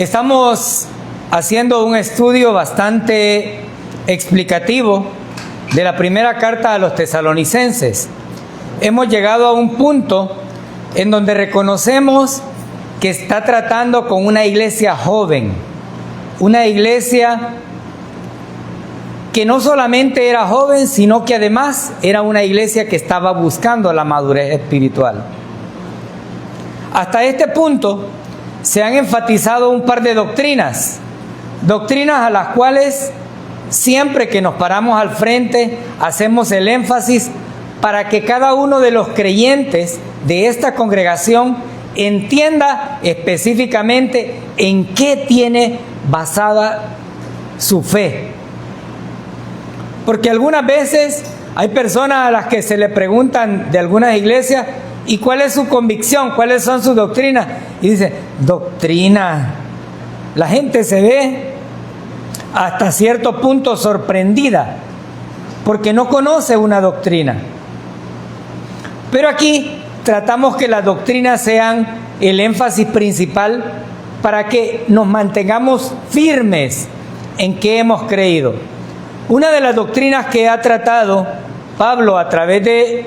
Estamos haciendo un estudio bastante explicativo de la primera carta a los tesalonicenses. Hemos llegado a un punto en donde reconocemos que está tratando con una iglesia joven, una iglesia que no solamente era joven, sino que además era una iglesia que estaba buscando la madurez espiritual. Hasta este punto se han enfatizado un par de doctrinas a las cuales siempre que nos paramos al frente hacemos el énfasis para que cada uno de los creyentes de esta congregación entienda específicamente en qué tiene basada su fe. Porque algunas veces hay personas a las que se le preguntan de algunas iglesias, ¿y cuál es su convicción? ¿Cuáles son sus doctrinas? Y dice, doctrina. La gente se ve hasta cierto punto sorprendida porque no conoce una doctrina. Pero aquí tratamos que las doctrinas sean el énfasis principal para que nos mantengamos firmes en qué hemos creído. Una de las doctrinas que ha tratado Pablo a través de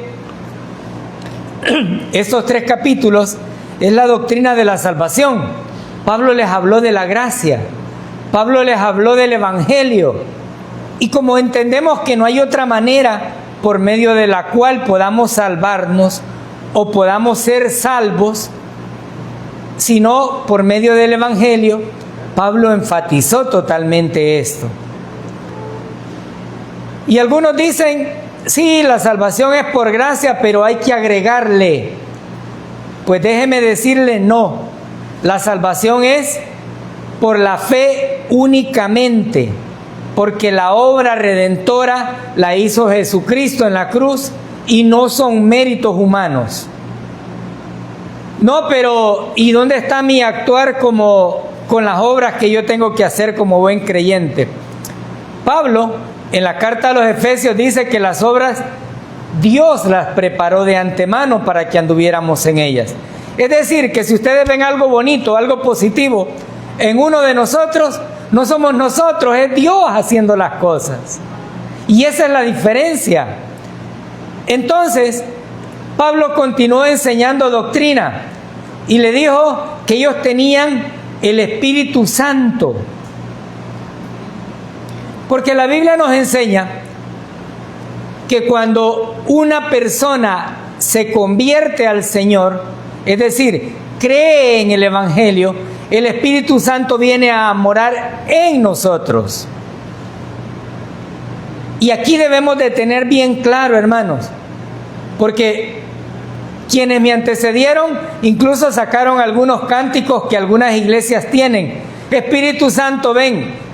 estos 3 capítulos es la doctrina de la salvación. Pablo les habló de la gracia, Pablo les habló del evangelio, y como entendemos que no hay otra manera por medio de la cual podamos salvarnos o podamos ser salvos, sino por medio del evangelio, Pablo enfatizó totalmente esto. Y algunos dicen, sí, la salvación es por gracia, pero hay que agregarle. Pues déjeme decirle, no. La salvación es por la fe únicamente, porque la obra redentora la hizo Jesucristo en la cruz y no son méritos humanos. No, pero ¿y dónde está mi actuar con las obras que yo tengo que hacer como buen creyente? Pablo, en la carta a los Efesios, dice que las obras Dios las preparó de antemano para que anduviéramos en ellas. Es decir, que si ustedes ven algo bonito, algo positivo en uno de nosotros, no somos nosotros, es Dios haciendo las cosas. Y esa es la diferencia. Entonces, Pablo continuó enseñando doctrina y le dijo que ellos tenían el Espíritu Santo. Porque la Biblia nos enseña que cuando una persona se convierte al Señor, es decir, cree en el Evangelio, el Espíritu Santo viene a morar en nosotros. Y aquí debemos de tener bien claro, hermanos, porque quienes me antecedieron incluso sacaron algunos cánticos que algunas iglesias tienen. Espíritu Santo, ven.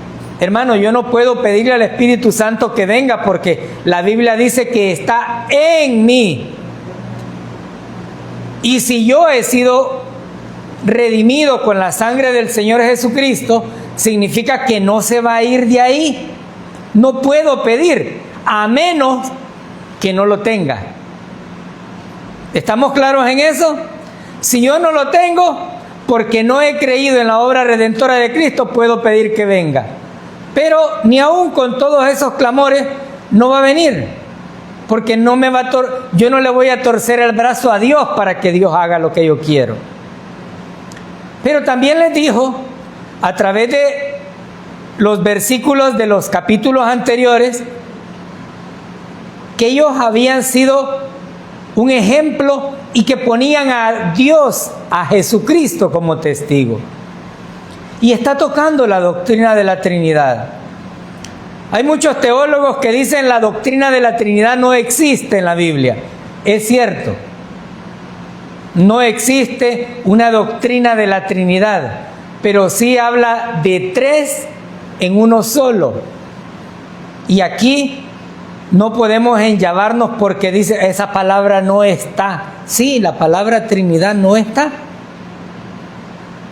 Hermano, yo no puedo pedirle al Espíritu Santo que venga porque la Biblia dice que está en mí. Y si yo he sido redimido con la sangre del Señor Jesucristo, significa que no se va a ir de ahí. No puedo pedir, a menos que no lo tenga. ¿Estamos claros en eso? Si yo no lo tengo, porque no he creído en la obra redentora de Cristo, puedo pedir que venga. Pero ni aún con todos esos clamores no va a venir, porque yo no le voy a torcer el brazo a Dios para que Dios haga lo que yo quiero. Pero también les dijo, a través de los versículos de los capítulos anteriores, que ellos habían sido un ejemplo y que ponían a Dios, a Jesucristo como testigo. Y está tocando la doctrina de la Trinidad. Hay muchos teólogos que dicen la doctrina de la Trinidad no existe en la Biblia. Es cierto. No existe una doctrina de la Trinidad, pero sí habla de 3 en uno solo. Y aquí no podemos enllavarnos porque dice esa palabra no está. Sí, la palabra Trinidad no está.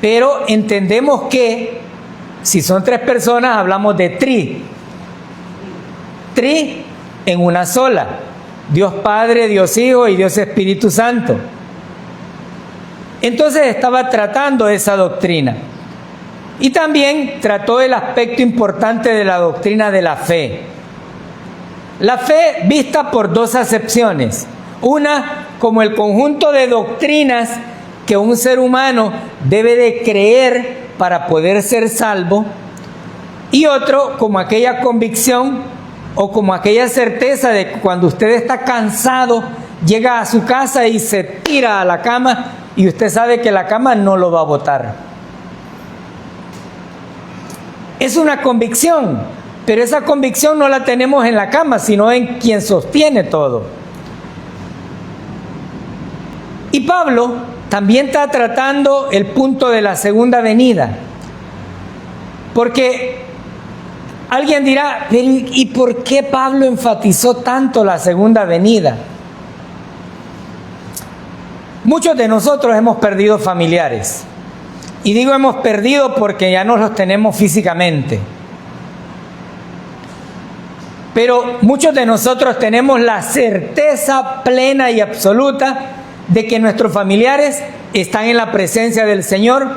Pero entendemos que si son 3 personas, hablamos de tri en una sola. Dios Padre, Dios Hijo y Dios Espíritu Santo. Entonces estaba tratando esa doctrina. Y también trató el aspecto importante de la doctrina de la fe. La fe vista por dos acepciones. Una, como el conjunto de doctrinas que un ser humano debe de creer para poder ser salvo. Y otro, como aquella convicción o como aquella certeza de que cuando usted está cansado, llega a su casa y se tira a la cama y usted sabe que la cama no lo va a botar. Es una convicción, pero esa convicción no la tenemos en la cama, sino en quien sostiene todo. Y Pablo también está tratando el punto de la segunda venida. Porque alguien dirá, ¿y por qué Pablo enfatizó tanto la segunda venida? Muchos de nosotros hemos perdido familiares. Y digo hemos perdido porque ya no los tenemos físicamente. Pero muchos de nosotros tenemos la certeza plena y absoluta de que nuestros familiares están en la presencia del Señor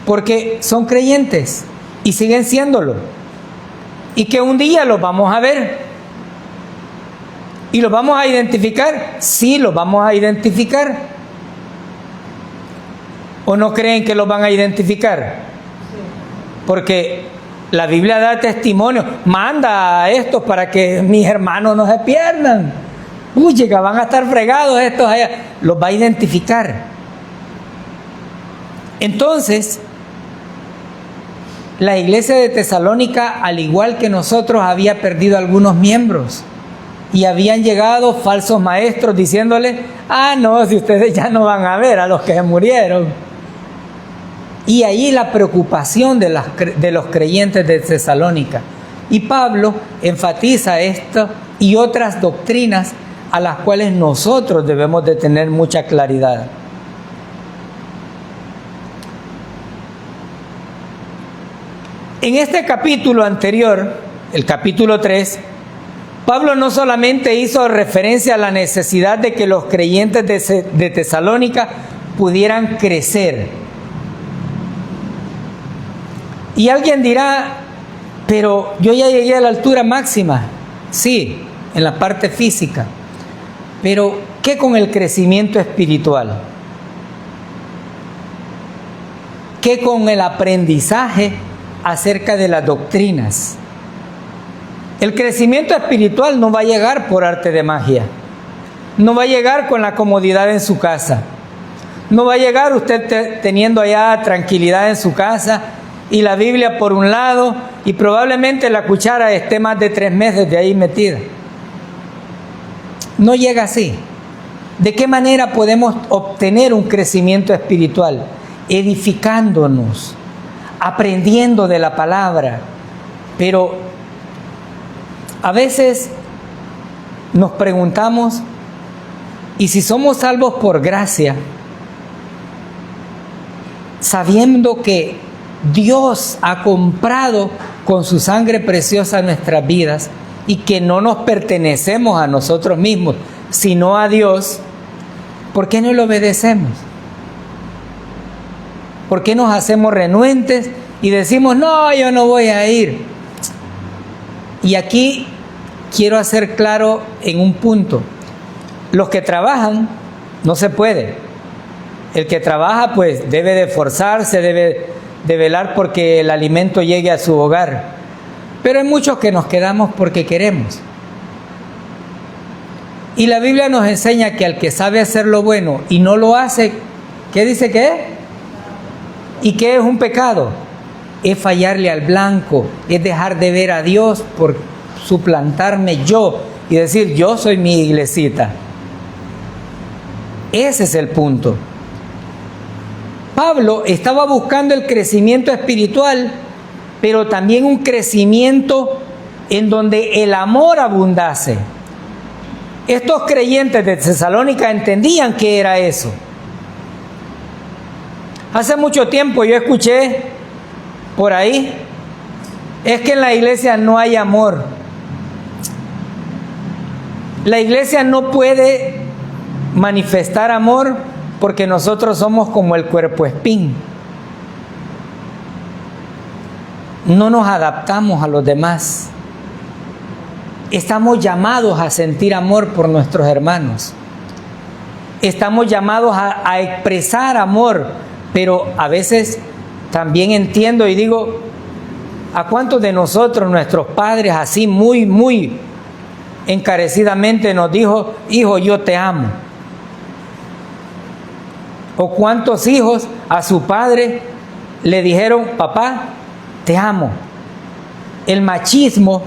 porque son creyentes y siguen siéndolo. Y que un día los vamos a ver. ¿Y los vamos a identificar? Sí, los vamos a identificar. ¿O no creen que los van a identificar? Porque la Biblia da testimonio. Manda a estos para que mis hermanos no se pierdan. Uy, van a estar fregados estos allá. Los va a identificar. Entonces, la iglesia de Tesalónica, al igual que nosotros, había perdido algunos miembros. Y habían llegado falsos maestros diciéndole, no, si ustedes ya no van a ver a los que se murieron. Y ahí la preocupación de los creyentes de Tesalónica. Y Pablo enfatiza esto y otras doctrinas a las cuales nosotros debemos de tener mucha claridad. En este capítulo anterior, el capítulo 3, Pablo no solamente hizo referencia a la necesidad de que los creyentes de Tesalónica pudieran crecer. Y alguien dirá, pero yo ya llegué a la altura máxima. Sí, en la parte física. Pero, ¿qué con el crecimiento espiritual? ¿Qué con el aprendizaje acerca de las doctrinas? El crecimiento espiritual no va a llegar por arte de magia. No va a llegar con la comodidad en su casa. No va a llegar usted teniendo allá tranquilidad en su casa y la Biblia por un lado y probablemente la cuchara esté más de 3 meses de ahí metida. No llega así. ¿De qué manera podemos obtener un crecimiento espiritual? Edificándonos, aprendiendo de la palabra. Pero a veces nos preguntamos, ¿y si somos salvos por gracia, sabiendo que Dios ha comprado con su sangre preciosa nuestras vidas y que no nos pertenecemos a nosotros mismos, sino a Dios? ¿Por qué no le obedecemos? ¿Por qué nos hacemos renuentes y decimos, no, yo no voy a ir? Y aquí quiero hacer claro en un punto. Los que trabajan, no se puede. El que trabaja, pues, debe de esforzarse, debe de velar porque el alimento llegue a su hogar. Pero hay muchos que nos quedamos porque queremos. Y la Biblia nos enseña que al que sabe hacer lo bueno y no lo hace, ¿qué dice que es? ¿Y qué es un pecado? Es fallarle al blanco, es dejar de ver a Dios por suplantarme yo y decir, yo soy mi iglesita. Ese es el punto. Pablo estaba buscando el crecimiento espiritual, pero también un crecimiento en donde el amor abundase. Estos creyentes de Tesalónica entendían qué era eso. Hace mucho tiempo yo escuché por ahí, es que en la iglesia no hay amor. La iglesia no puede manifestar amor porque nosotros somos como el cuerpo espín. no nos adaptamos a los demás. Estamos llamados a sentir amor por nuestros hermanos. Estamos llamados a expresar amor, pero a veces también entiendo y digo, ¿a cuántos de nosotros, nuestros padres, así muy encarecidamente nos dijo, hijo, yo te amo? ¿O cuántos hijos a su padre le dijeron, papá, te amo? El machismo,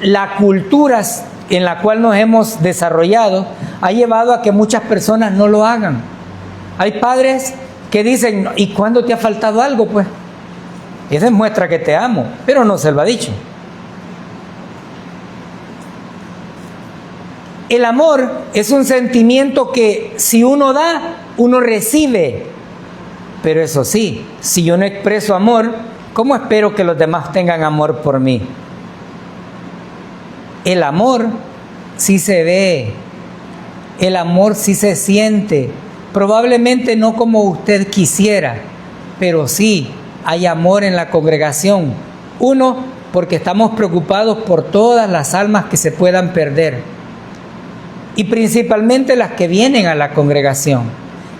la cultura en la cual nos hemos desarrollado, ha llevado a que muchas personas no lo hagan. Hay padres que dicen, ¿y cuándo te ha faltado algo? Pues eso demuestra que te amo, pero no se lo ha dicho. El amor es un sentimiento que si uno da, uno recibe. Pero eso sí, si yo no expreso amor, ¿cómo espero que los demás tengan amor por mí? El amor sí se ve, el amor sí se siente, probablemente no como usted quisiera, pero sí hay amor en la congregación. Uno, porque estamos preocupados por todas las almas que se puedan perder, y principalmente las que vienen a la congregación.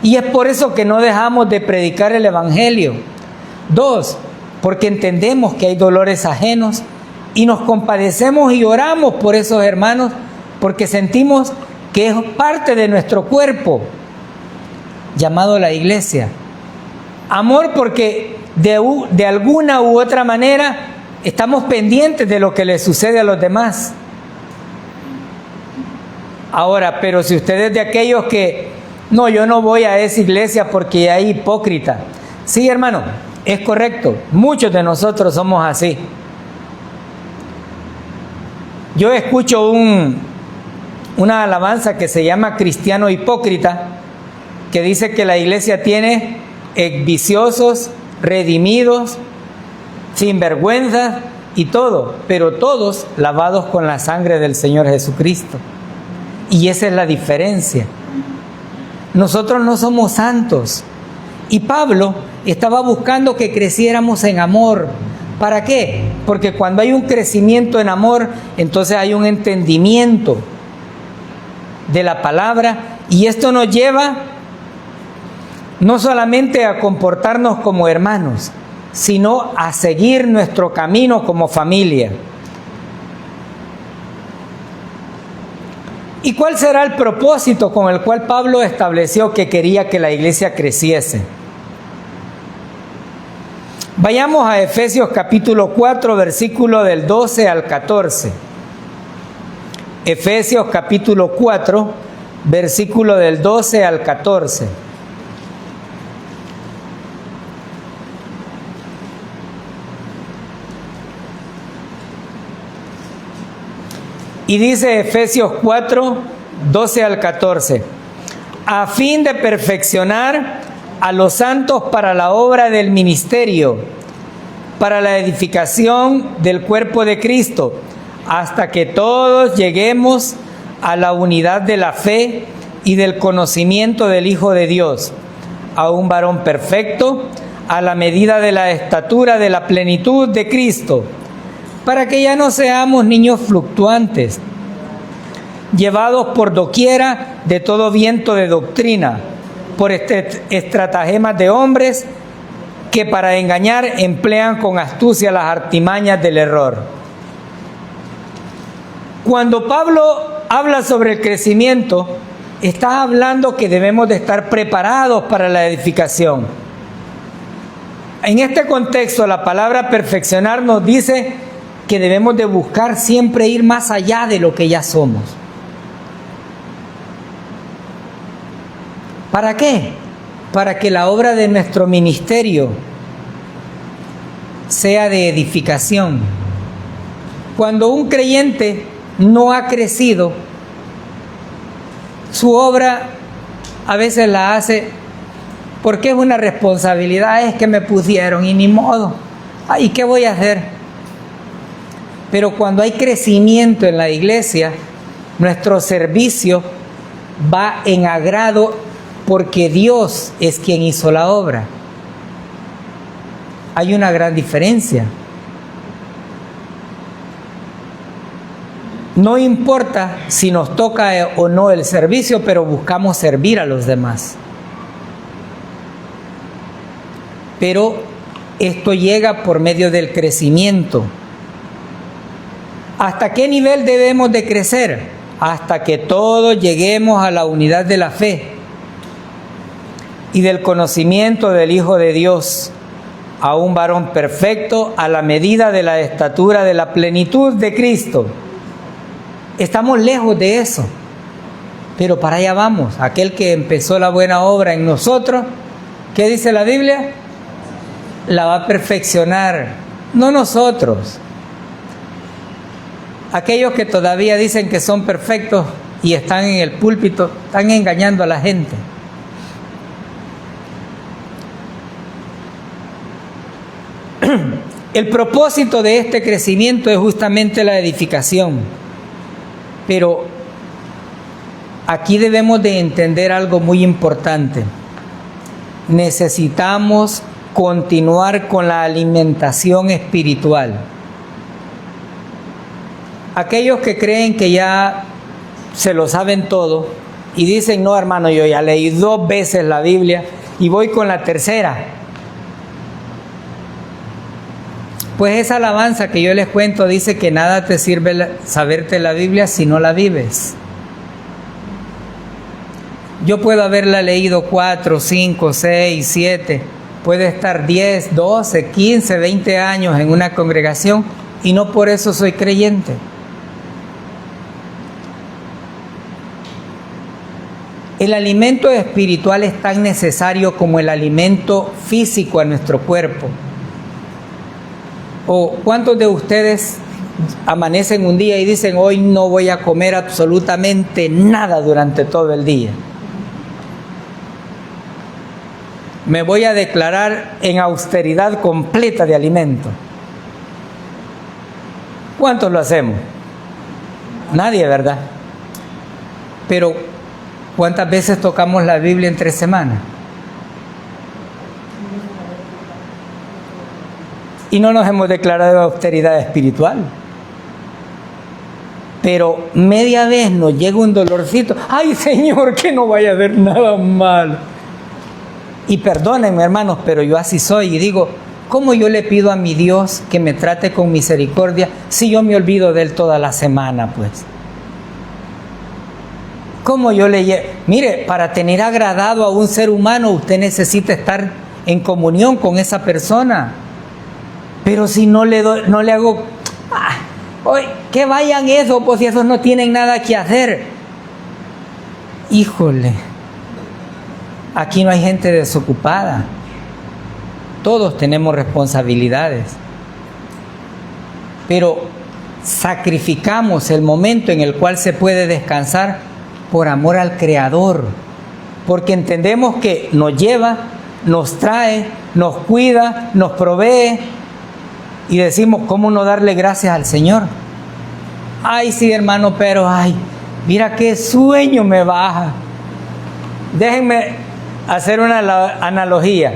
Y es por eso que no dejamos de predicar el Evangelio. Dos, porque entendemos que hay dolores ajenos y nos compadecemos y oramos por esos hermanos porque sentimos que es parte de nuestro cuerpo llamado la iglesia. Amor porque de alguna u otra manera estamos pendientes de lo que le sucede a los demás. Ahora, pero si usted es de aquellos que, no, yo no voy a esa iglesia porque hay hipócrita. Sí, hermano, es correcto. Muchos de nosotros somos así. Yo escucho una alabanza que se llama Cristiano Hipócrita, que dice que la iglesia tiene viciosos, redimidos, sinvergüenzas y todo, pero todos lavados con la sangre del Señor Jesucristo. Y esa es la diferencia. Nosotros no somos santos. Y Pablo estaba buscando que creciéramos en amor. ¿Para qué? Porque cuando hay un crecimiento en amor, entonces hay un entendimiento de la palabra, y esto nos lleva no solamente a comportarnos como hermanos, sino a seguir nuestro camino como familia. ¿Y cuál será el propósito con el cual Pablo estableció que quería que la iglesia creciese? Vayamos a Efesios capítulo 4, versículo del 12 al 14. Efesios capítulo 4, versículo del 12 al 14. Y dice Efesios 4, 12 al 14, a fin de perfeccionar a los santos para la obra del ministerio, para la edificación del cuerpo de Cristo, hasta que todos lleguemos a la unidad de la fe y del conocimiento del Hijo de Dios, a un varón perfecto, a la medida de la estatura de la plenitud de Cristo, para que ya no seamos niños fluctuantes, llevados por doquiera de todo viento de doctrina, por estratagemas de hombres que para engañar emplean con astucia las artimañas del error. Cuando Pablo habla sobre el crecimiento, está hablando que debemos de estar preparados para la edificación. En este contexto, la palabra perfeccionar nos dice que debemos de buscar siempre ir más allá de lo que ya somos. ¿Para qué? Para que la obra de nuestro ministerio sea de edificación. Cuando un creyente no ha crecido, su obra a veces la hace porque es una responsabilidad, es que me pusieron y ni modo. ¿Y qué voy a hacer? Pero cuando hay crecimiento en la iglesia, nuestro servicio va en agrado porque Dios es quien hizo la obra. Hay una gran diferencia. No importa si nos toca o no el servicio, pero buscamos servir a los demás. Pero esto llega por medio del crecimiento. ¿Hasta qué nivel debemos de crecer? Hasta que todos lleguemos a la unidad de la fe y del conocimiento del Hijo de Dios, a un varón perfecto, a la medida de la estatura de la plenitud de Cristo. Estamos lejos de eso, pero para allá vamos. Aquel que empezó la buena obra en nosotros, ¿qué dice la Biblia? La va a perfeccionar, no nosotros. Aquellos que todavía dicen que son perfectos y están en el púlpito, están engañando a la gente. El propósito de este crecimiento es justamente la edificación. Pero aquí debemos de entender algo muy importante. Necesitamos continuar con la alimentación espiritual. Aquellos que creen que ya se lo saben todo y dicen, no hermano, yo ya leí 2 veces la Biblia y voy con la tercera. Pues esa alabanza que yo les cuento dice que nada te sirve saberte la Biblia si no la vives. Yo puedo haberla leído 4, 5, 6, 7, puede estar 10, 12, 15, 20 años en una congregación y no por eso soy creyente. El alimento espiritual es tan necesario como el alimento físico a nuestro cuerpo. ¿O cuántos de ustedes amanecen un día y dicen, hoy no voy a comer absolutamente nada durante todo el día? Me voy a declarar en austeridad completa de alimento. ¿Cuántos lo hacemos? Nadie, ¿verdad? Pero ¿cuántas veces tocamos la Biblia entre semanas? Y no nos hemos declarado austeridad espiritual. Pero media vez nos llega un dolorcito. ¡Ay, Señor, que no vaya a haber nada malo! Y perdónenme, hermanos, pero yo así soy. Y digo, ¿cómo yo le pido a mi Dios que me trate con misericordia si yo me olvido de Él toda la semana, pues? ¿Cómo yo le... Mire, para tener agradado a un ser humano, usted necesita estar en comunión con esa persona. Pero si no le hago, que vayan eso, pues si esos no tienen nada que hacer. Híjole, aquí no hay gente desocupada. Todos tenemos responsabilidades. Pero sacrificamos el momento en el cual se puede descansar por amor al Creador. Porque entendemos que nos lleva, nos trae, nos cuida, nos provee. Y decimos, ¿cómo no darle gracias al Señor? Ay, sí, hermano, pero ay, mira qué sueño me baja. Déjenme hacer una analogía.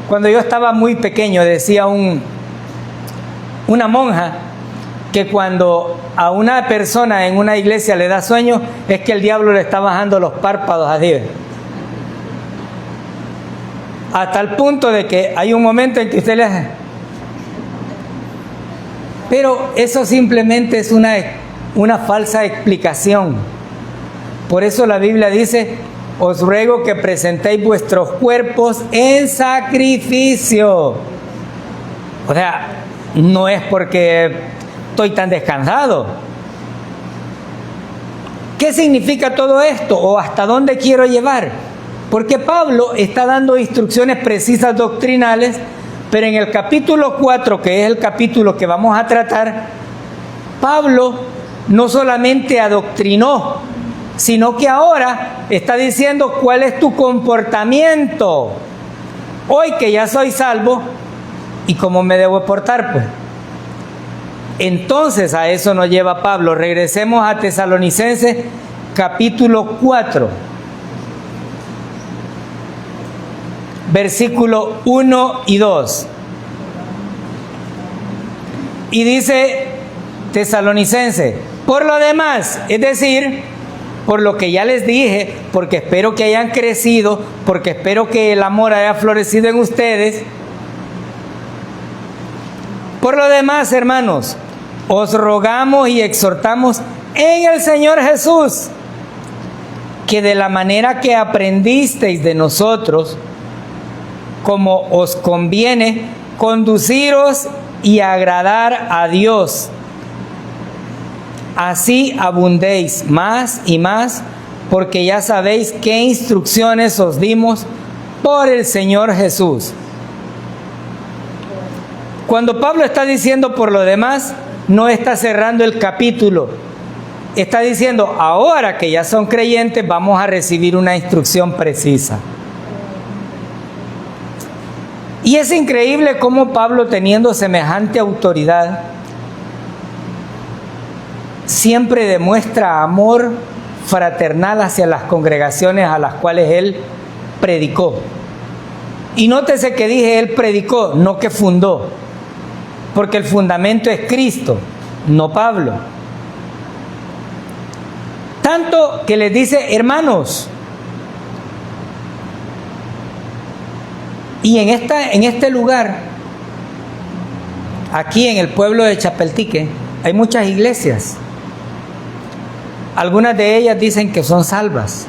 Cuando yo estaba muy pequeño, decía una monja que cuando a una persona en una iglesia le da sueño, es que el diablo le está bajando los párpados así. Hasta el punto de que hay un momento en que usted le hace... Pero eso simplemente es una falsa explicación. Por eso la Biblia dice, os ruego que presentéis vuestros cuerpos en sacrificio. O sea, no es porque estoy tan descansado. ¿Qué significa todo esto? ¿O hasta dónde quiero llevar? Porque Pablo está dando instrucciones precisas doctrinales. Pero en el capítulo 4, que es el capítulo que vamos a tratar, Pablo no solamente adoctrinó, sino que ahora está diciendo cuál es tu comportamiento. Hoy que ya soy salvo, ¿y cómo me debo portar, pues? Entonces a eso nos lleva Pablo. Regresemos a Tesalonicenses, capítulo 4. Versículo 1 y 2. Y dice Tesalonicense, Por lo demás, es decir, por lo que ya les dije, porque espero que hayan crecido, porque espero que el amor haya florecido en ustedes. Por lo demás, hermanos, os rogamos y exhortamos en el Señor Jesús, que de la manera que aprendisteis de nosotros, como os conviene, conduciros y agradar a Dios. Así abundéis más y más, porque ya sabéis qué instrucciones os dimos por el Señor Jesús. Cuando Pablo está diciendo por lo demás, no está cerrando el capítulo. Está diciendo, ahora que ya son creyentes, vamos a recibir una instrucción precisa. Y es increíble cómo Pablo, teniendo semejante autoridad, siempre demuestra amor fraternal hacia las congregaciones a las cuales él predicó. Y nótese que dije él predicó, no que fundó, porque el fundamento es Cristo, no Pablo. Tanto que les dice, hermanos, y en este lugar, aquí en el pueblo de Chapeltique, hay muchas iglesias. Algunas de ellas dicen que son salvas.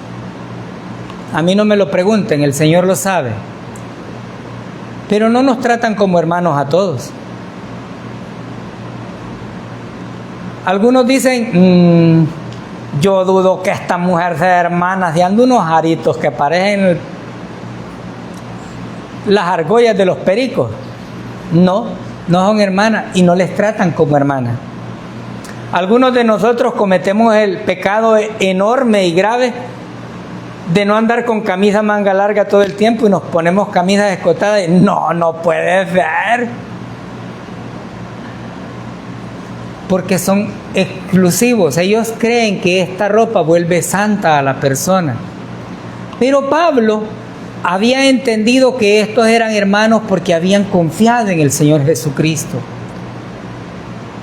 A mí no me lo pregunten, el Señor lo sabe. Pero no nos tratan como hermanos a todos. Algunos dicen, yo dudo que esta mujer sea hermana, y anda unos aritos que parecen las argollas de los pericos. No son hermanas y no les tratan como hermanas. Algunos de nosotros cometemos el pecado enorme y grave de no andar con camisa manga larga todo el tiempo y nos ponemos camisas escotadas. No puede ser. Porque son exclusivos. Ellos creen que esta ropa vuelve santa a la persona. Pero Pablo había entendido que estos eran hermanos porque habían confiado en el Señor Jesucristo.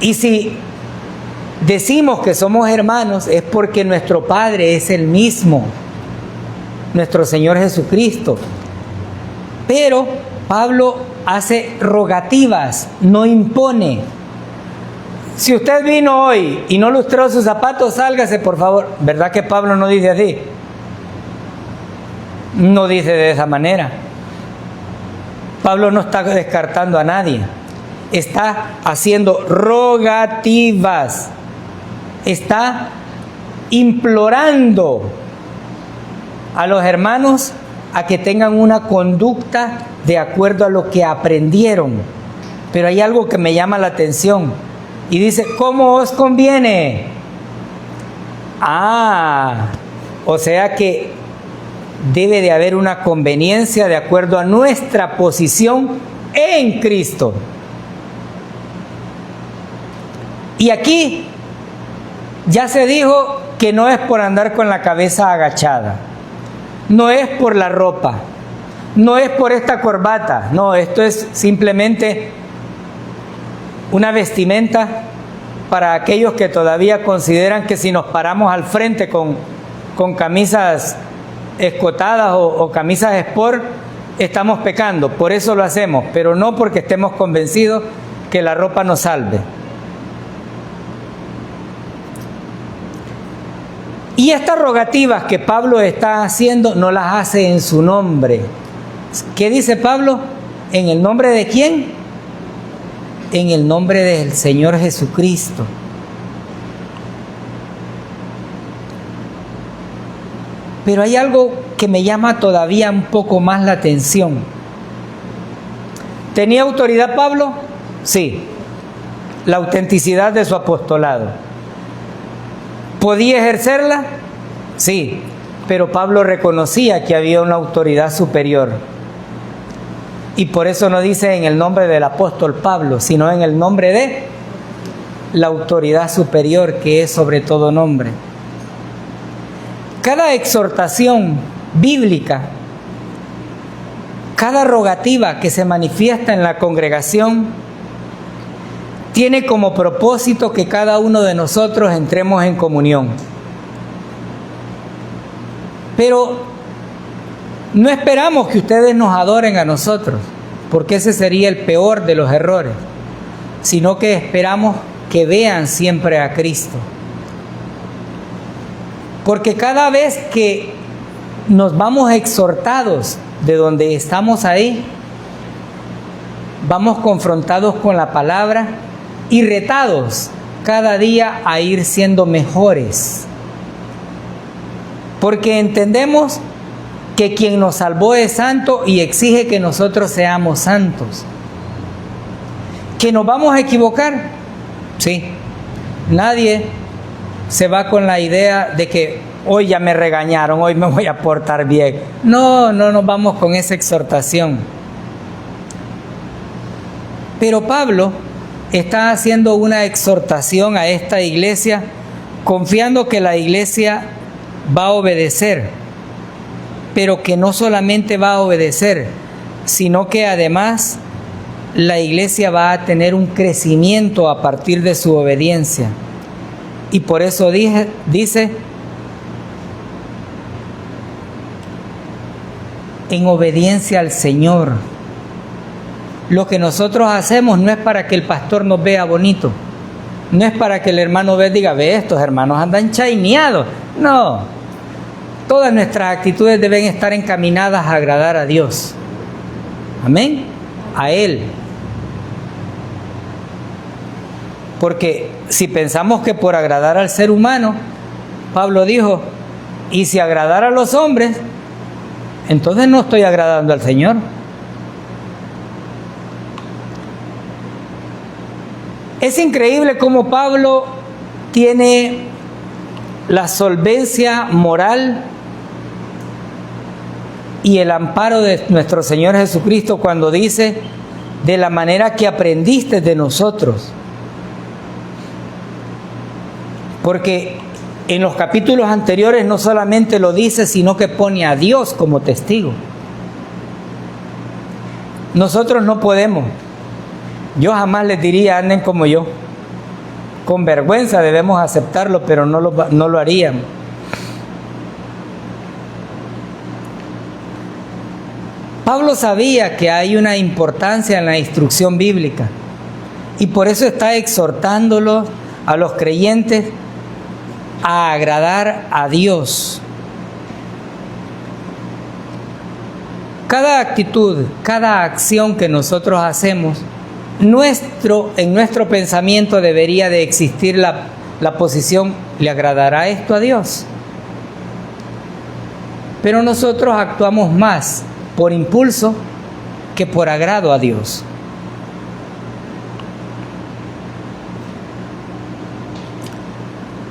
Y si decimos que somos hermanos es porque nuestro Padre es el mismo, nuestro Señor Jesucristo. Pero Pablo hace rogativas, no impone. Si usted vino hoy y no lustró sus zapatos, sálgase por favor. ¿Verdad que Pablo no dice así? No dice de esa manera. Pablo no está descartando a nadie. Está haciendo rogativas. Está implorando a los hermanos a que tengan una conducta de acuerdo a lo que aprendieron. Pero hay algo que me llama la atención. Y dice, ¿cómo os conviene? O sea que debe de haber una conveniencia de acuerdo a nuestra posición en Cristo. Y aquí ya se dijo que no es por andar con la cabeza agachada, no es por la ropa, no es por esta corbata, no, esto es simplemente una vestimenta para aquellos que todavía consideran que si nos paramos al frente con camisas escotadas o camisas sport, estamos pecando. Por eso lo hacemos, pero no porque estemos convencidos que la ropa nos salve. Y estas rogativas que Pablo está haciendo no las hace en su nombre. ¿Qué dice Pablo? ¿En el nombre de quién? En el nombre del Señor Jesucristo. Pero hay algo que me llama todavía un poco más la atención. ¿Tenía autoridad Pablo? Sí. La autenticidad de su apostolado. ¿Podía ejercerla? Sí. Pero Pablo reconocía que había una autoridad superior. Y por eso no dice en el nombre del apóstol Pablo, sino en el nombre de la autoridad superior que es sobre todo nombre. Cada exhortación bíblica, cada rogativa que se manifiesta en la congregación, tiene como propósito que cada uno de nosotros entremos en comunión. Pero no esperamos que ustedes nos adoren a nosotros, porque ese sería el peor de los errores, sino que esperamos que vean siempre a Cristo. Porque cada vez que nos vamos exhortados de donde estamos ahí, vamos confrontados con la palabra y retados cada día a ir siendo mejores. Porque entendemos que quien nos salvó es santo y exige que nosotros seamos santos. ¿Que nos vamos a equivocar? Sí. Nadie se va con la idea de que hoy ya me regañaron, hoy me voy a portar bien. No nos vamos con esa exhortación. Pero Pablo está haciendo una exhortación a esta iglesia, confiando que la iglesia va a obedecer, pero que no solamente va a obedecer, sino que además la iglesia va a tener un crecimiento a partir de su obediencia. Y por eso dice, en obediencia al Señor. Lo que nosotros hacemos no es para que el pastor nos vea bonito, no es para que el hermano diga, ve, estos hermanos andan chaineados. No, todas nuestras actitudes deben estar encaminadas a agradar a Dios. Amén, a Él. Porque si pensamos que por agradar al ser humano, Pablo dijo, y si agradar a los hombres, entonces no estoy agradando al Señor. Es increíble cómo Pablo tiene la solvencia moral y el amparo de nuestro Señor Jesucristo cuando dice, de la manera que aprendiste de nosotros. Porque en los capítulos anteriores no solamente lo dice, sino que pone a Dios como testigo. Nosotros no podemos. Yo jamás les diría, anden como yo. Con vergüenza debemos aceptarlo, pero no lo haríamos. Pablo sabía que hay una importancia en la instrucción bíblica y por eso está exhortándolos a los creyentes a agradar a Dios. Cada actitud, cada acción que nosotros hacemos, en nuestro pensamiento debería de existir la posición, ¿le agradará esto a Dios? Pero nosotros actuamos más por impulso que por agrado a Dios.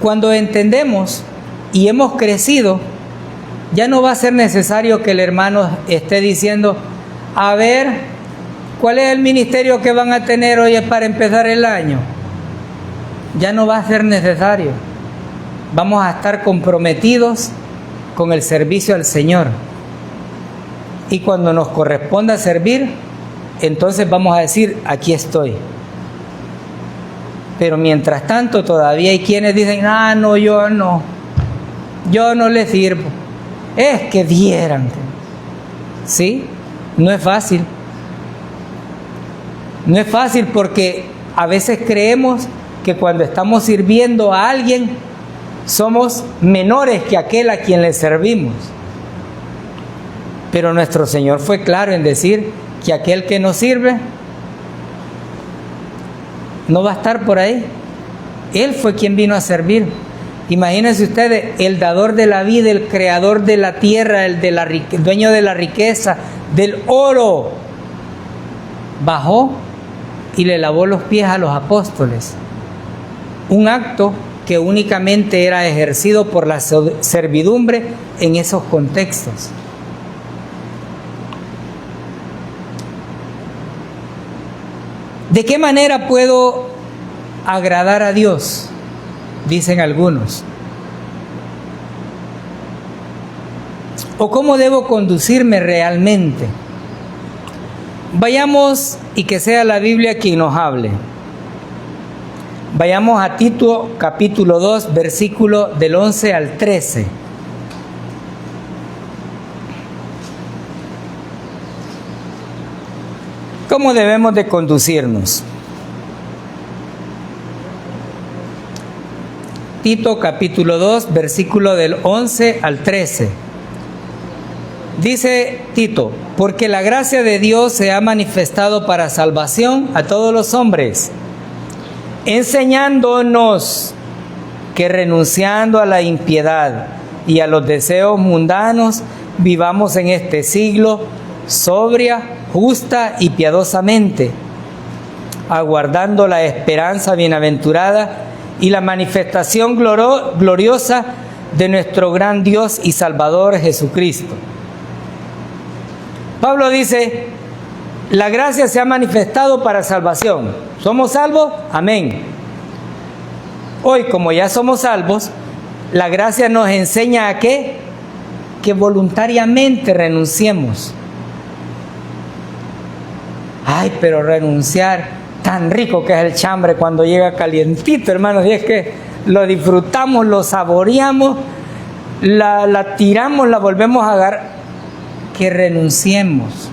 Cuando entendemos y hemos crecido, ya no va a ser necesario que el hermano esté diciendo, a ver, ¿cuál es el ministerio que van a tener hoy para empezar el año? Ya no va a ser necesario. Vamos a estar comprometidos con el servicio al Señor. Y cuando nos corresponda servir, entonces vamos a decir, aquí estoy. Pero mientras tanto todavía hay quienes dicen, no, yo no le sirvo. Es que dieran. ¿Sí? No es fácil. No es fácil porque a veces creemos que cuando estamos sirviendo a alguien, somos menores que aquel a quien le servimos. Pero nuestro Señor fue claro en decir que aquel que nos sirve no va a estar por ahí. Él fue quien vino a servir. Imagínense ustedes, el dador de la vida, el creador de la tierra, el dueño de la riqueza, del oro, bajó y le lavó los pies a los apóstoles. Un acto que únicamente era ejercido por la servidumbre en esos contextos. ¿De qué manera puedo agradar a Dios? Dicen algunos. ¿O cómo debo conducirme realmente? Vayamos y que sea la Biblia quien nos hable. Vayamos a Tito capítulo 2, versículo del 11 al 13. ¿Cómo debemos de conducirnos? Tito capítulo 2, versículo del 11 al 13. Dice Tito: porque la gracia de Dios se ha manifestado para salvación a todos los hombres, enseñándonos que renunciando a la impiedad y a los deseos mundanos, vivamos en este siglo sobria, justa y piadosamente, aguardando la esperanza bienaventurada y la manifestación gloriosa de nuestro gran Dios y Salvador Jesucristo. Pablo dice: la gracia se ha manifestado para salvación. ¿Somos salvos? Amén. Hoy, como ya somos salvos, la gracia nos enseña a ¿qué? Que voluntariamente renunciemos. Ay, pero renunciar, tan rico que es el chambre cuando llega calientito, hermanos, y es que lo disfrutamos, lo saboreamos, la tiramos, la volvemos a agarrar. Que renunciemos.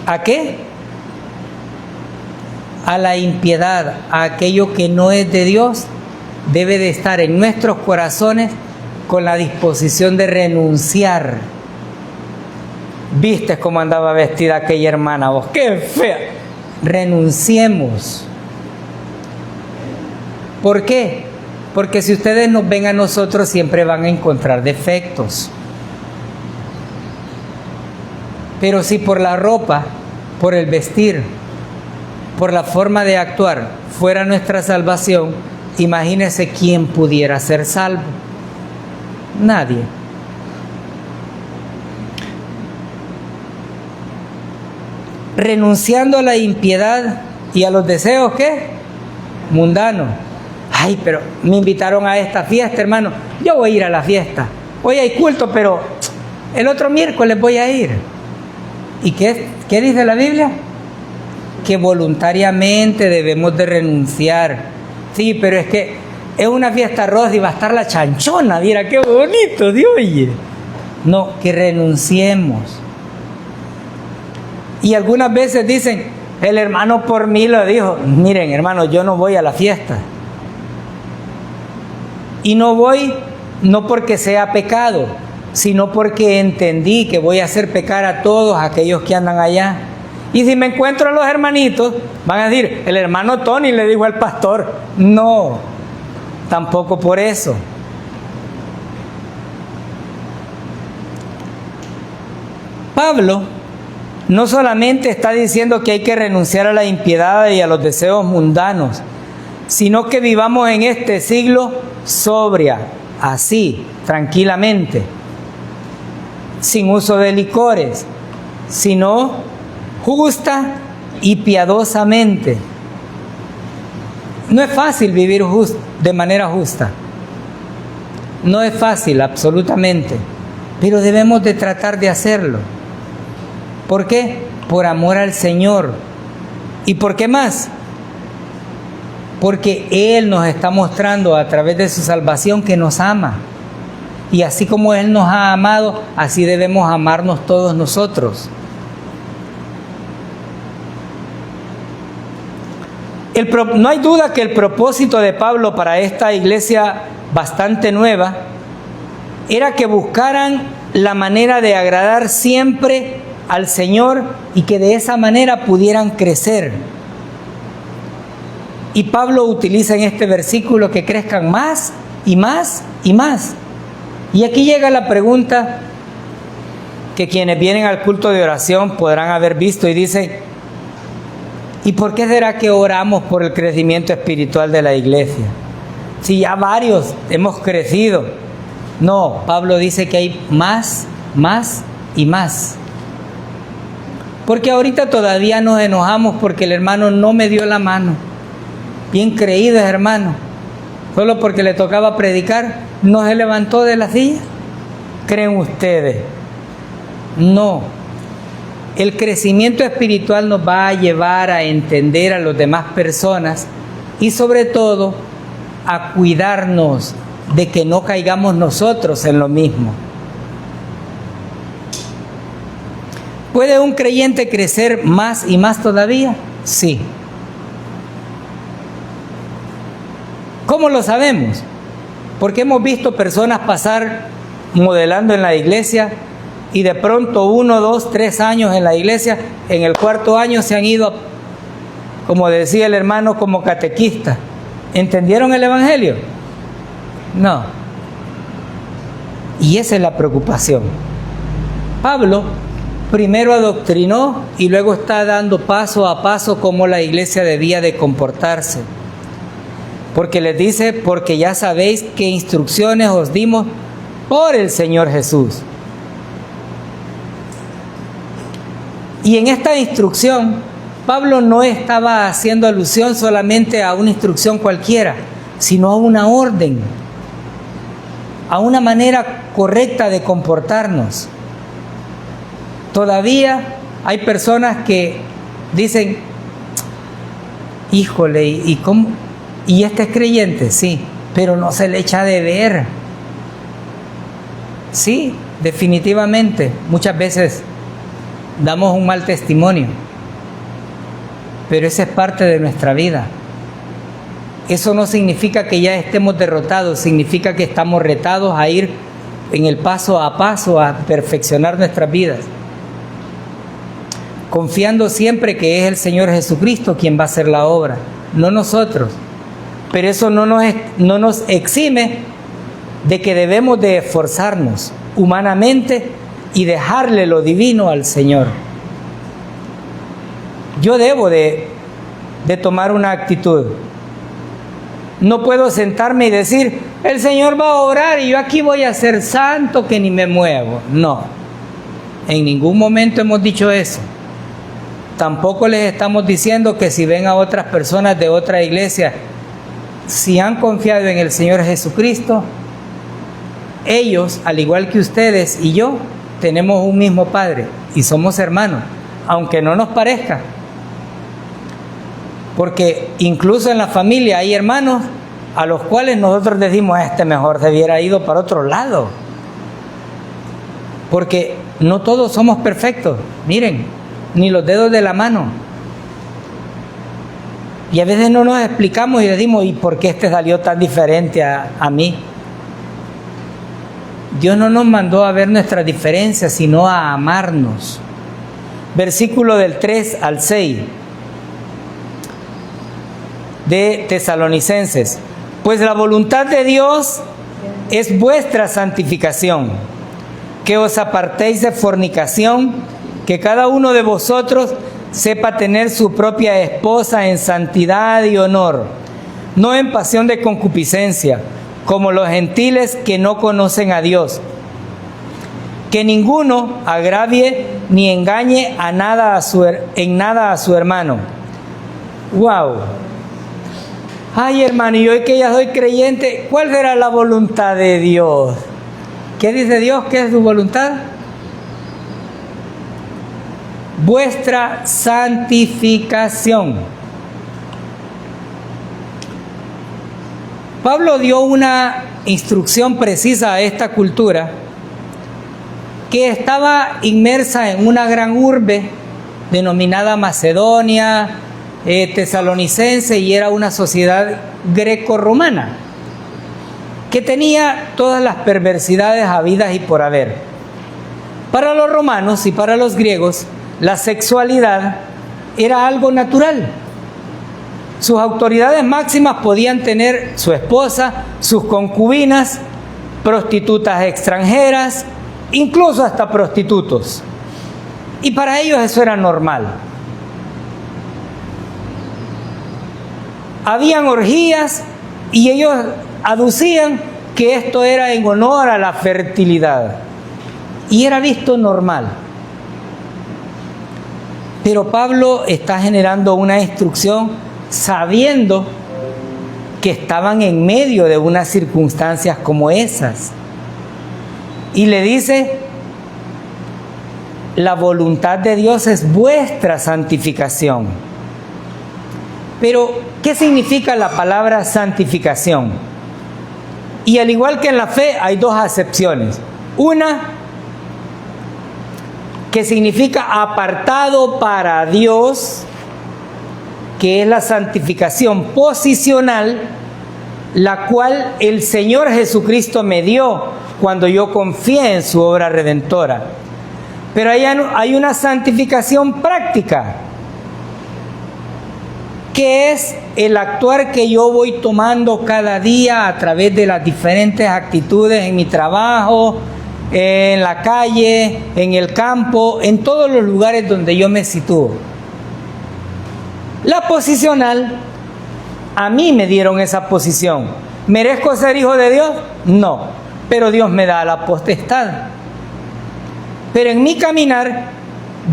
¿A qué? A la impiedad, a aquello que no es de Dios, debe de estar en nuestros corazones con la disposición de renunciar. ¿Viste cómo andaba vestida aquella hermana vos? ¡Qué fea! Renunciemos. ¿Por qué? Porque si ustedes nos ven a nosotros, siempre van a encontrar defectos. Pero si por la ropa, por el vestir, por la forma de actuar fuera nuestra salvación, imagínese quién pudiera ser salvo. Nadie. Renunciando a la impiedad y a los deseos, ¿qué? Mundanos. Ay, pero me invitaron a esta fiesta, hermano. Yo voy a ir a la fiesta. Hoy hay culto, pero el otro miércoles voy a ir. ¿Y qué dice la Biblia? Que voluntariamente debemos de renunciar. Sí, pero es que es una fiesta rosa y va a estar la chanchona. Mira qué bonito, Dios, oye. No, que renunciemos. Y algunas veces dicen, el hermano por mí lo dijo. Miren, hermano, yo no voy a la fiesta. Y no voy, no porque sea pecado, sino porque entendí que voy a hacer pecar a todos aquellos que andan allá. Y si me encuentro a los hermanitos, van a decir, el hermano Tony le dijo al pastor. No, tampoco por eso. Pablo no solamente está diciendo que hay que renunciar a la impiedad y a los deseos mundanos, sino que vivamos en este siglo sobria, así, tranquilamente, sin uso de licores, sino justa y piadosamente. No es fácil vivir de manera justa. No es fácil, absolutamente. Pero debemos de tratar de hacerlo. ¿Por qué? Por amor al Señor. ¿Y por qué más? Porque Él nos está mostrando a través de su salvación que nos ama. Y así como Él nos ha amado, así debemos amarnos todos nosotros. No hay duda que el propósito de Pablo para esta iglesia bastante nueva era que buscaran la manera de agradar siempre al Señor y que de esa manera pudieran crecer. Y Pablo utiliza en este versículo que crezcan más y más y más. Y aquí llega la pregunta que quienes vienen al culto de oración podrán haber visto y dice: ¿y por qué será que oramos por el crecimiento espiritual de la iglesia? Si ya varios hemos crecido. No, Pablo dice que hay más, más y más. Porque ahorita todavía nos enojamos porque el hermano no me dio la mano. Bien creído es hermano. Solo porque le tocaba predicar, no se levantó de la silla. ¿Creen ustedes? No. El crecimiento espiritual nos va a llevar a entender a las demás personas y sobre todo a cuidarnos de que no caigamos nosotros en lo mismo. ¿Puede un creyente crecer más y más todavía? Sí. ¿Cómo lo sabemos? Porque hemos visto personas pasar modelando en la iglesia y de pronto 1, 2, 3 años en la iglesia, en el 4.º año se han ido, como decía el hermano, como catequistas. ¿Entendieron el evangelio? No. Y esa es la preocupación. Pablo primero adoctrinó y luego está dando paso a paso cómo la iglesia debía de comportarse. Porque les dice, porque ya sabéis qué instrucciones os dimos por el Señor Jesús. Y en esta instrucción, Pablo no estaba haciendo alusión solamente a una instrucción cualquiera, sino a una orden, a una manera correcta de comportarnos. Todavía hay personas que dicen, híjole, ¿y cómo? ¿Y este es creyente? Sí, pero no se le echa de ver. Sí, definitivamente, muchas veces damos un mal testimonio, pero esa es parte de nuestra vida. Eso no significa que ya estemos derrotados, significa que estamos retados a ir en el paso a paso a perfeccionar nuestras vidas, confiando siempre que es el Señor Jesucristo quien va a hacer la obra, no nosotros. Pero eso no nos exime de que debemos de esforzarnos humanamente y dejarle lo divino al Señor. Yo debo de tomar una actitud. No puedo sentarme y decir, el Señor va a obrar y yo aquí voy a ser santo que ni me muevo. No, en ningún momento hemos dicho eso. Tampoco les estamos diciendo que si ven a otras personas de otra iglesia, si han confiado en el Señor Jesucristo, ellos, al igual que ustedes y yo, tenemos un mismo Padre y somos hermanos, aunque no nos parezca. Porque incluso en la familia hay hermanos a los cuales nosotros decimos, mejor se hubiera ido para otro lado. Porque no todos somos perfectos, miren, ni los dedos de la mano. Y a veces no nos explicamos y decimos, ¿y por qué este salió tan diferente a mí? Dios no nos mandó a ver nuestras diferencias, sino a amarnos. Versículo del 3 al 6 de Tesalonicenses. Pues la voluntad de Dios es vuestra santificación, que os apartéis de fornicación, que cada uno de vosotros sepa tener su propia esposa en santidad y honor, no en pasión de concupiscencia, como los gentiles que no conocen a Dios. Que ninguno agravie ni engañe en nada a su hermano. ¡Wow! Ay, hermano, y hoy que ya soy creyente, ¿cuál será la voluntad de Dios? ¿Qué dice Dios? ¿Qué es su voluntad? Vuestra santificación. Pablo dio una instrucción precisa a esta cultura que estaba inmersa en una gran urbe denominada Macedonia, tesalonicense, y era una sociedad greco-romana que tenía todas las perversidades habidas y por haber. Para los romanos y para los griegos, la sexualidad era algo natural. Sus autoridades máximas podían tener su esposa, sus concubinas, prostitutas extranjeras, incluso hasta prostitutos. Y para ellos eso era normal. Habían orgías y ellos aducían que esto era en honor a la fertilidad. Y era visto normal. Pero Pablo está generando una instrucción sabiendo que estaban en medio de unas circunstancias como esas. Y le dice, la voluntad de Dios es vuestra santificación. Pero, ¿qué significa la palabra santificación? Y al igual que en la fe, hay dos acepciones. Una, que significa apartado para Dios, que es la santificación posicional, la cual el Señor Jesucristo me dio cuando yo confié en su obra redentora. Pero hay una santificación práctica, que es el actuar que yo voy tomando cada día a través de las diferentes actitudes en mi trabajo, en la calle, en el campo, en todos los lugares donde yo me sitúo. La posicional, a mí me dieron esa posición. ¿Merezco ser hijo de Dios? No, pero Dios me da la potestad. Pero en mi caminar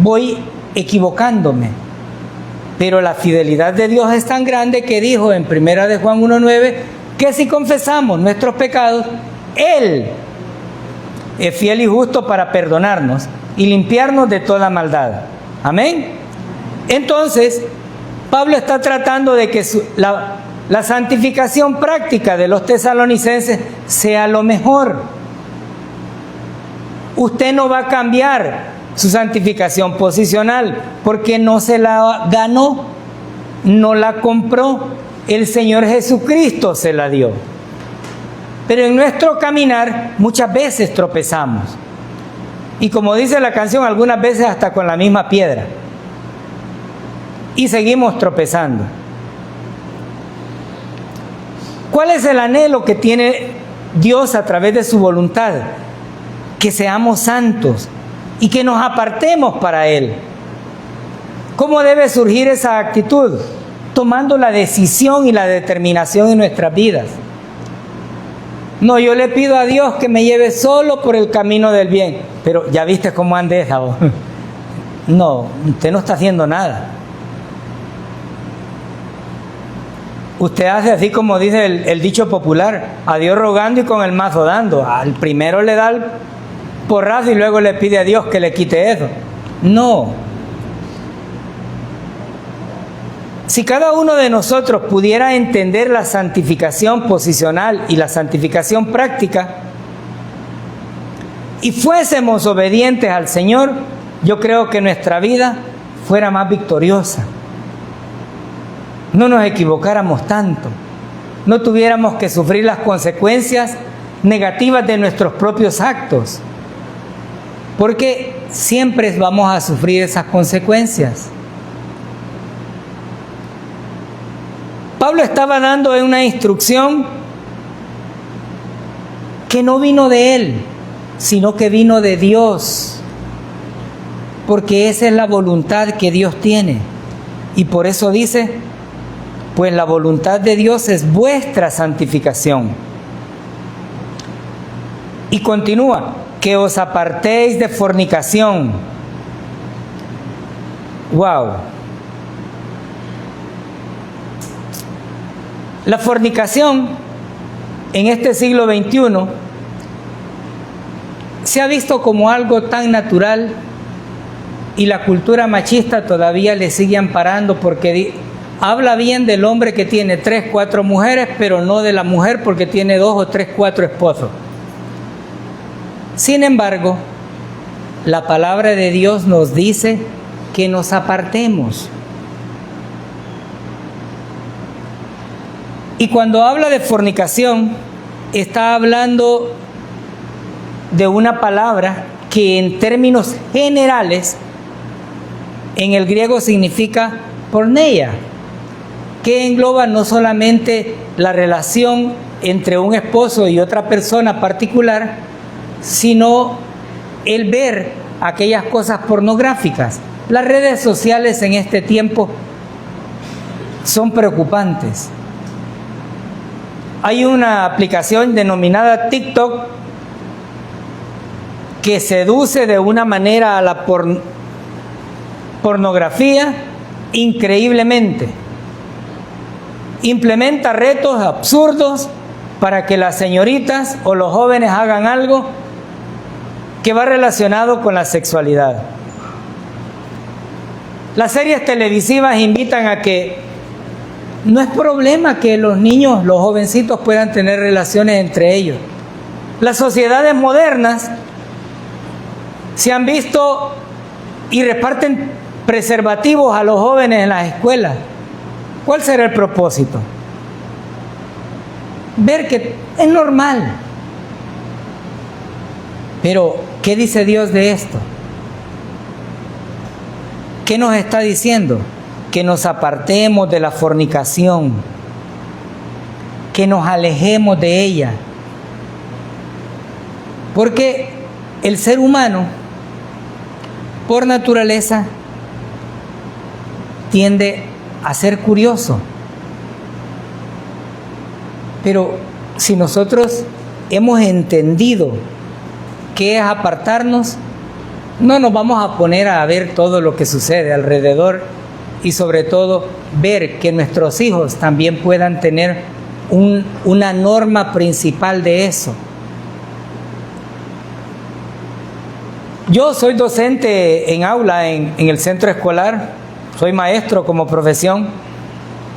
voy equivocándome. Pero la fidelidad de Dios es tan grande que dijo en 1 de Juan 1:9 que si confesamos nuestros pecados, Él es fiel y justo para perdonarnos y limpiarnos de toda maldad. Amén. Entonces, Pablo está tratando de que la santificación práctica de los tesalonicenses sea lo mejor. Usted no va a cambiar su santificación posicional porque no se la ganó, no la compró. El Señor Jesucristo se la dio. Pero en nuestro caminar muchas veces tropezamos. Y como dice la canción, algunas veces hasta con la misma piedra. Y seguimos tropezando. ¿Cuál es el anhelo que tiene Dios a través de su voluntad? Que seamos santos y que nos apartemos para Él. ¿Cómo debe surgir esa actitud? Tomando la decisión y la determinación en nuestras vidas. No, yo le pido a Dios que me lleve solo por el camino del bien. Pero ya viste cómo andes. No, usted no está haciendo nada. Usted hace así como dice el dicho popular, a Dios rogando y con el mazo dando. Al primero le da el porrazo y luego le pide a Dios que le quite eso. No. Si cada uno de nosotros pudiera entender la santificación posicional y la santificación práctica y fuésemos obedientes al Señor, yo creo que nuestra vida fuera más victoriosa. No nos equivocáramos tanto, no tuviéramos que sufrir las consecuencias negativas de nuestros propios actos, porque siempre vamos a sufrir esas consecuencias. Pablo estaba dando una instrucción que no vino de él, sino que vino de Dios, porque esa es la voluntad que Dios tiene. Y por eso dice, pues la voluntad de Dios es vuestra santificación. Y continúa, que os apartéis de fornicación. ¡Wow! La fornicación en este siglo XXI se ha visto como algo tan natural y la cultura machista todavía le sigue amparando porque habla bien del hombre que tiene 3, 4 mujeres, pero no de la mujer porque tiene 2 o 3, 4 esposos. Sin embargo, la palabra de Dios nos dice que nos apartemos. Y cuando habla de fornicación, está hablando de una palabra que en términos generales, en el griego significa porneia, que engloba no solamente la relación entre un esposo y otra persona particular, sino el ver aquellas cosas pornográficas. Las redes sociales en este tiempo son preocupantes. Hay una aplicación denominada TikTok que seduce de una manera a la pornografía increíblemente. Implementa retos absurdos para que las señoritas o los jóvenes hagan algo que va relacionado con la sexualidad. Las series televisivas invitan a que no es problema que los niños, los jovencitos puedan tener relaciones entre ellos. Las sociedades modernas se han visto y reparten preservativos a los jóvenes en las escuelas. ¿Cuál será el propósito? Ver que es normal. Pero, ¿qué dice Dios de esto? ¿Qué nos está diciendo? Que nos apartemos de la fornicación, que nos alejemos de ella. Porque el ser humano, por naturaleza, tiende a ser curioso. Pero si nosotros hemos entendido qué es apartarnos, no nos vamos a poner a ver todo lo que sucede alrededor y sobre todo ver que nuestros hijos también puedan tener una norma principal de eso. Yo soy docente en aula en el centro escolar, soy maestro como profesión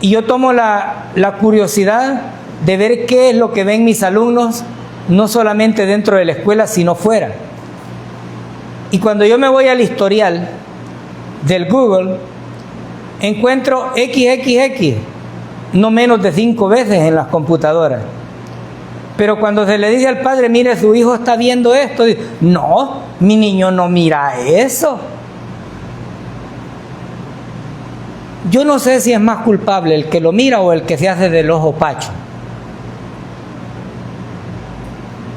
y yo tomo la curiosidad de ver qué es lo que ven mis alumnos, no solamente dentro de la escuela, sino fuera. Y cuando yo me voy al historial del Google, encuentro XXX, no menos de 5 veces en las computadoras. Pero cuando se le dice al padre, mire, su hijo está viendo esto, dice, no, mi niño no mira eso. Yo no sé si es más culpable el que lo mira o el que se hace del ojo pacho.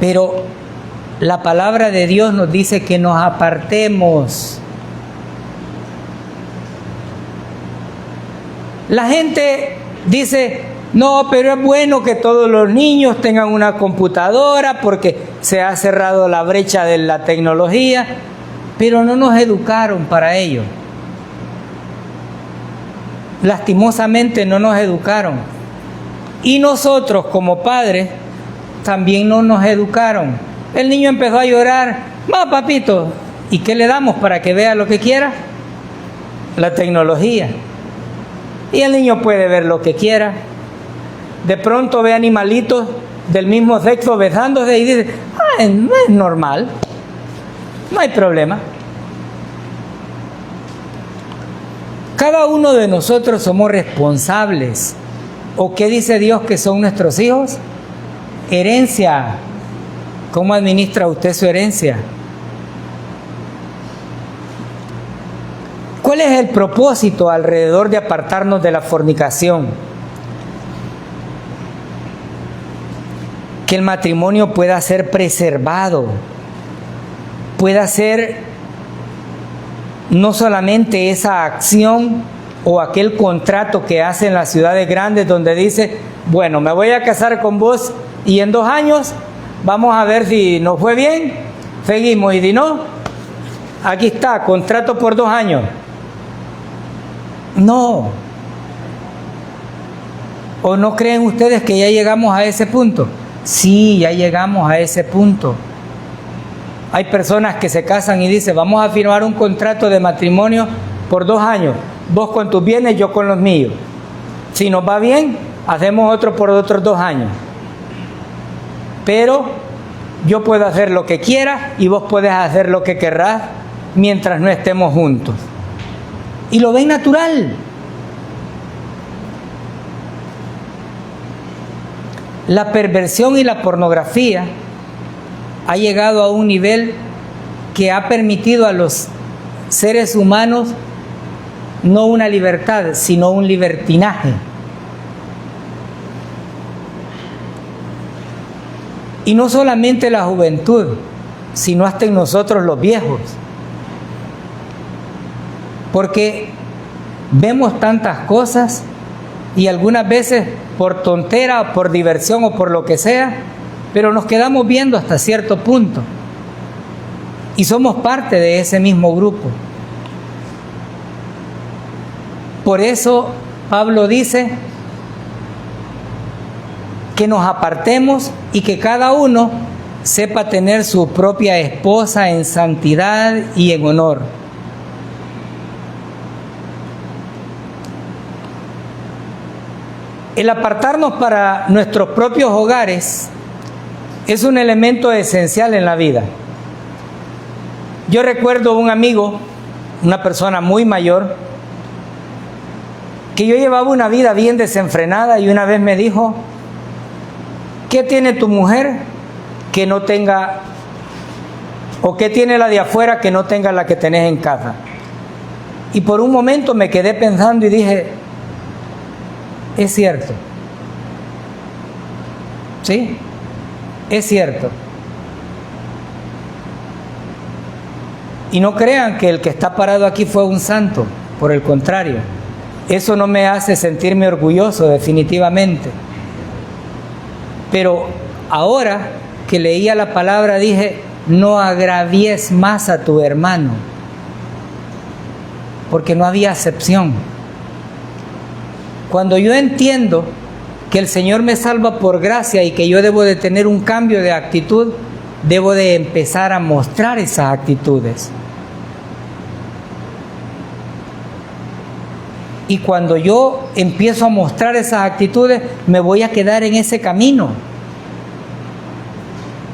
Pero la palabra de Dios nos dice que nos apartemos. La gente dice, no, pero es bueno que todos los niños tengan una computadora porque se ha cerrado la brecha de la tecnología, pero no nos educaron para ello. Lastimosamente no nos educaron. Y nosotros como padres también no nos educaron. El niño empezó a llorar, va papito, ¿y qué le damos para que vea lo que quiera? La tecnología. Y el niño puede ver lo que quiera. De pronto ve animalitos del mismo sexo besándose y dice, no es normal, no hay problema. Cada uno de nosotros somos responsables. ¿O qué dice Dios que son nuestros hijos? Herencia. ¿Cómo administra usted su herencia? ¿Cuál es el propósito alrededor de apartarnos de la fornicación? Que el matrimonio pueda ser preservado, pueda ser no solamente esa acción o aquel contrato que hacen las ciudades grandes donde dice, bueno, me voy a casar con vos y en 2 años vamos a ver si nos fue bien, seguimos, y si no, aquí está, contrato por 2 años. No. ¿O no creen ustedes que ya llegamos a ese punto? Sí, ya llegamos a ese punto. Hay personas que se casan y dicen, vamos a firmar un contrato de matrimonio por 2 años. Vos con tus bienes, yo con los míos. Si nos va bien, hacemos otro por otros 2 años. Pero yo puedo hacer lo que quiera y vos podés hacer lo que querrás mientras no estemos juntos. Y lo ven natural. La perversión y la pornografía ha llegado a un nivel que ha permitido a los seres humanos no una libertad, sino un libertinaje. Y no solamente la juventud, sino hasta en nosotros los viejos. Porque vemos tantas cosas y algunas veces por tontera, por diversión o por lo que sea, pero nos quedamos viendo hasta cierto punto. Y somos parte de ese mismo grupo. Por eso Pablo dice que nos apartemos y que cada uno sepa tener su propia esposa en santidad y en honor. El apartarnos para nuestros propios hogares es un elemento esencial en la vida. Yo recuerdo un amigo, una persona muy mayor, que yo llevaba una vida bien desenfrenada y una vez me dijo: ¿qué tiene tu mujer que no tenga, o qué tiene la de afuera que no tenga la que tenés en casa? Y por un momento me quedé pensando y dije: es cierto. Sí, es cierto. Y no crean que el que está parado aquí fue un santo, por el contrario. Eso no me hace sentirme orgulloso, definitivamente. Pero ahora que leía la palabra dije: no agravies más a tu hermano, porque no había acepción. Cuando yo entiendo que el Señor me salva por gracia y que yo debo de tener un cambio de actitud, debo de empezar a mostrar esas actitudes. Y cuando yo empiezo a mostrar esas actitudes, me voy a quedar en ese camino.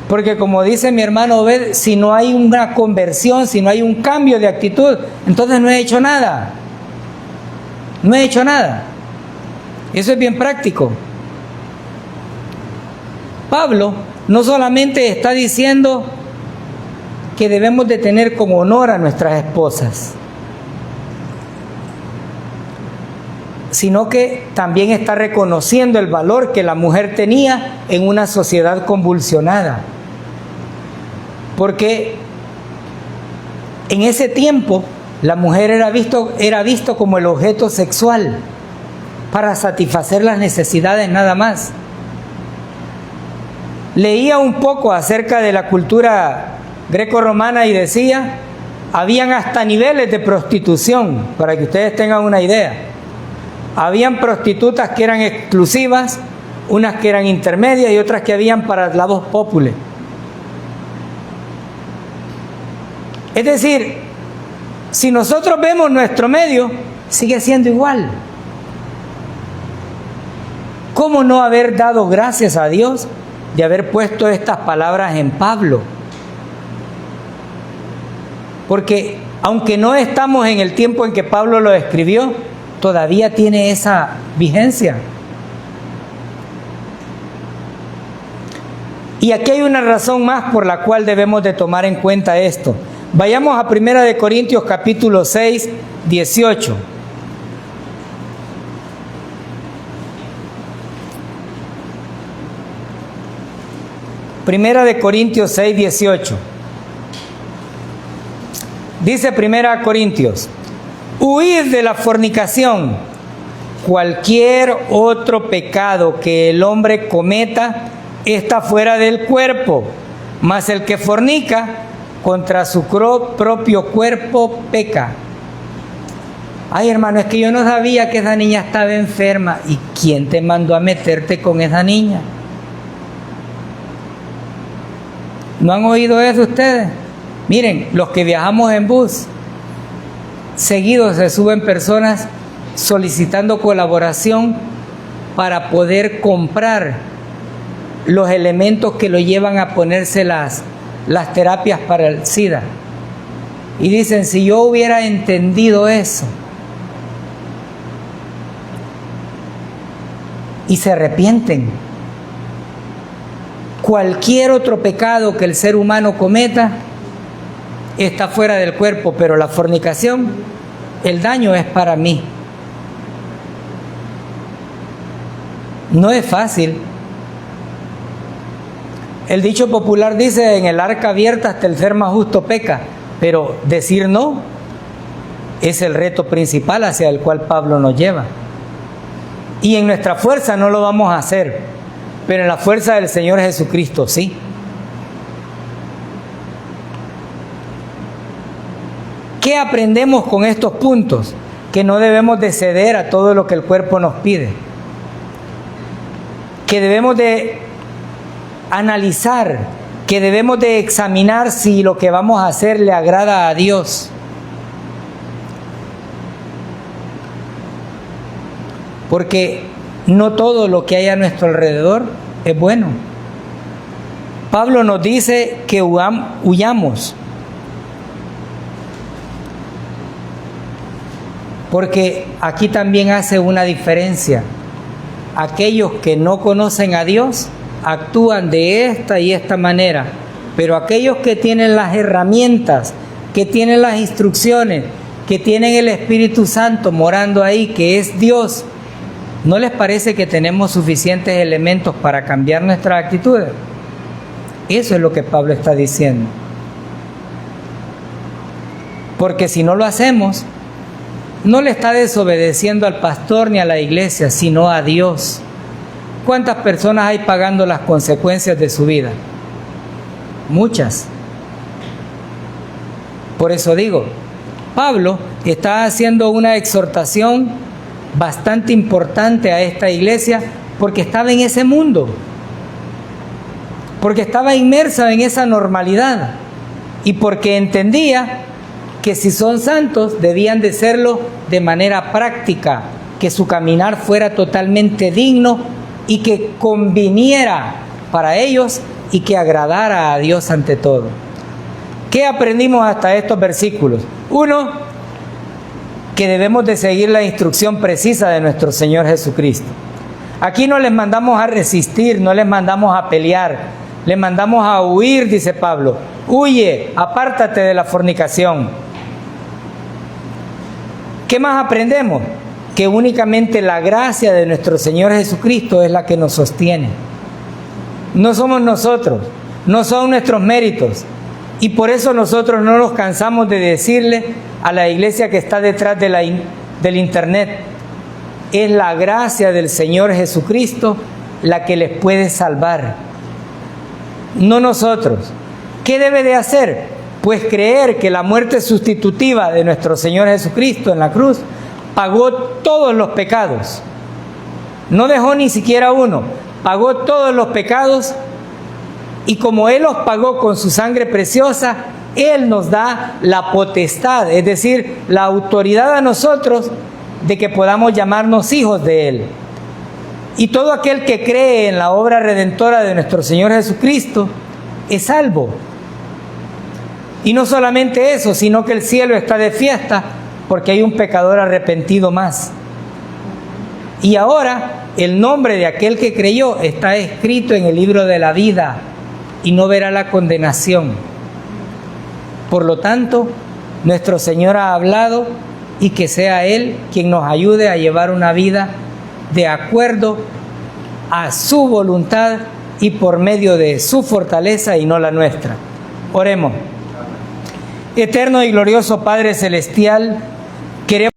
Porque como dice mi hermano Obed, si no hay una conversión, si no hay un cambio de actitud, entonces no he hecho nada. No he hecho nada. Eso es bien práctico. Pablo no solamente está diciendo que debemos de tener con honor a nuestras esposas, sino que también está reconociendo el valor que la mujer tenía en una sociedad convulsionada. Porque en ese tiempo la mujer era visto como el objeto sexual para satisfacer las necesidades nada más. Leía un poco acerca de la cultura greco-romana y decía, habían hasta niveles de prostitución, para que ustedes tengan una idea. Habían prostitutas que eran exclusivas, unas que eran intermedias y otras que habían para la voz populi. Es decir, si nosotros vemos nuestro medio, sigue siendo igual. ¿Cómo no haber dado gracias a Dios de haber puesto estas palabras en Pablo? Porque aunque no estamos en el tiempo en que Pablo lo escribió, todavía tiene esa vigencia. Y aquí hay una razón más por la cual debemos de tomar en cuenta esto. Vayamos a 1 Corintios capítulo 6, 18. Primera de Corintios 6, 18. Dice 1 Corintios: huid de la fornicación. Cualquier otro pecado que el hombre cometa está fuera del cuerpo, mas el que fornica contra su propio cuerpo peca. Ay, hermano, es que yo no sabía que esa niña estaba enferma. ¿Y quién te mandó a meterte con esa niña? ¿No han oído eso ustedes? Miren, los que viajamos en bus, seguido se suben personas solicitando colaboración para poder comprar los elementos que lo llevan a ponerse las terapias para el SIDA. Y dicen, si yo hubiera entendido eso, y se arrepienten. Cualquier otro pecado que el ser humano cometa está fuera del cuerpo, pero la fornicación, el daño es para mí. No es fácil. El dicho popular dice, en el arca abierta hasta el ser más justo peca, pero decir no es el reto principal hacia el cual Pablo nos lleva. Y en nuestra fuerza no lo vamos a hacer, pero en la fuerza del Señor Jesucristo sí. ¿Qué aprendemos con estos puntos? Que no debemos de ceder a todo lo que el cuerpo nos pide. Que debemos de analizar, que debemos de examinar si lo que vamos a hacer le agrada a Dios. Porque no todo lo que hay a nuestro alrededor es bueno. Pablo nos dice que huyamos, porque aquí también hace una diferencia. Aquellos que no conocen a Dios actúan de esta y esta manera, pero aquellos que tienen las herramientas, que tienen las instrucciones, que tienen el Espíritu Santo morando ahí, que es Dios, ¿no les parece que tenemos suficientes elementos para cambiar nuestras actitudes? Eso es lo que Pablo está diciendo. Porque si no lo hacemos, no le está desobedeciendo al pastor ni a la iglesia, sino a Dios. ¿Cuántas personas hay pagando las consecuencias de su vida? Muchas. Por eso digo, Pablo está haciendo una exhortación bastante importante a esta iglesia porque estaba en ese mundo, porque estaba inmersa en esa normalidad y porque entendía que si son santos debían de serlo de manera práctica, que su caminar fuera totalmente digno y que conviniera para ellos y que agradara a Dios ante todo. ¿Qué aprendimos hasta estos versículos? Uno, que debemos de seguir la instrucción precisa de nuestro Señor Jesucristo. Aquí no les mandamos a resistir, no les mandamos a pelear, les mandamos a huir, dice Pablo. Huye, apártate de la fornicación. ¿Qué más aprendemos? Que únicamente la gracia de nuestro Señor Jesucristo es la que nos sostiene. No somos nosotros, no son nuestros méritos. Y por eso nosotros no nos cansamos de decirle a la iglesia que está detrás del internet, es la gracia del Señor Jesucristo la que les puede salvar, no nosotros. ¿Qué debe de hacer? Pues creer que la muerte sustitutiva de nuestro Señor Jesucristo en la cruz pagó todos los pecados. No dejó ni siquiera uno, pagó todos los pecados. Y como Él los pagó con su sangre preciosa, Él nos da la potestad, es decir, la autoridad a nosotros de que podamos llamarnos hijos de Él. Y todo aquel que cree en la obra redentora de nuestro Señor Jesucristo es salvo. Y no solamente eso, sino que el cielo está de fiesta porque hay un pecador arrepentido más. Y ahora el nombre de aquel que creyó está escrito en el libro de la vida y no verá la condenación. Por lo tanto, nuestro Señor ha hablado y que sea Él quien nos ayude a llevar una vida de acuerdo a su voluntad y por medio de su fortaleza y no la nuestra. Oremos. Eterno y glorioso Padre Celestial, queremos